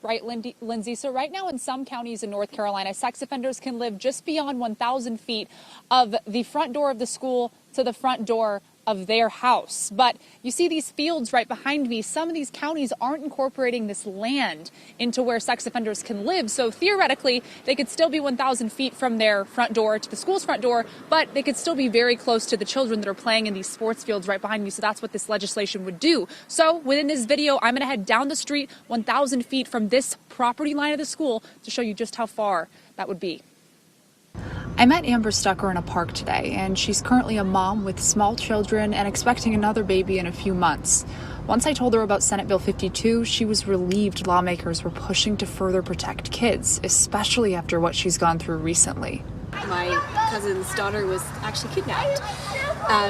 right, Lindsay? So right now in some counties in North Carolina, sex offenders can live just beyond 1,000 feet of the front door of the school to the front door of their house. But you see these fields right behind me. Some of these counties aren't incorporating this land into where sex offenders can live. So theoretically, they could still be 1,000 feet from their front door to the school's front door, but they could still be very close to the children that are playing in these sports fields right behind me. So that's what this legislation would do. So within this video, I'm going to head down the street 1,000 feet from this property line of the school to show you just how far that would be. I met Amber Stucker in a park today, and she's currently a mom with small children and expecting another baby in a few months. Once I told her about Senate Bill 52, she was relieved lawmakers were pushing to further protect kids, especially after what she's gone through recently. My cousin's daughter was actually kidnapped.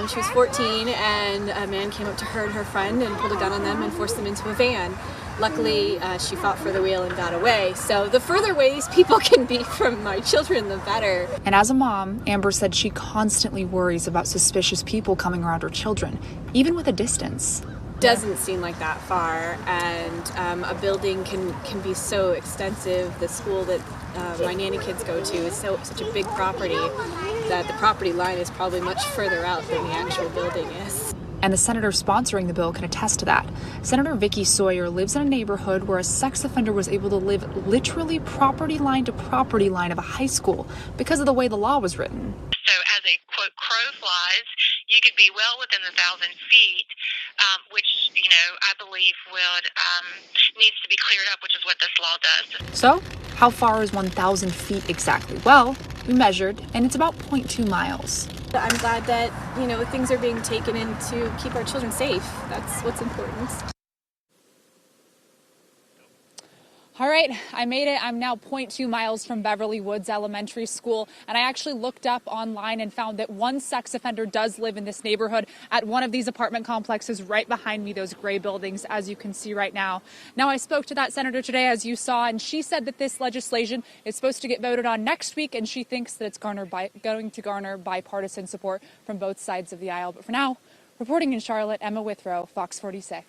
She was 14, and a man came up to her and her friend and pulled a gun on them and forced them into a van. Luckily, she fought for the wheel and got away. So the further away these people can be from my children, the better. And as a mom, Amber said she constantly worries about suspicious people coming around her children, even with a distance. Doesn't seem like that far, and a building can be so extensive. The school that my nanny kids go to is such a big property that the property line is probably much further out than the actual building is. And the senator sponsoring the bill can attest to that. Senator Vicky Sawyer lives in a neighborhood where a sex offender was able to live literally property line to property line of a high school because of the way the law was written. So as a, quote, crow flies, you could be well within 1,000 feet, which, I believe needs to be cleared up, which is what this law does. So, how far is 1,000 feet exactly? Well, we measured, and it's about 0.2 miles. I'm glad that, things are being taken in to keep our children safe. That's what's important. All right, I made it. I'm now 0.2 miles from Beverly Woods Elementary School, and I actually looked up online and found that one sex offender does live in this neighborhood at one of these apartment complexes right behind me, those gray buildings, as you can see right now. Now, I spoke to that senator today, as you saw, and she said that this legislation is supposed to get voted on next week, and she thinks that it's going to garner bipartisan support from both sides of the aisle. But for now, reporting in Charlotte, Emma Withrow, Fox 46.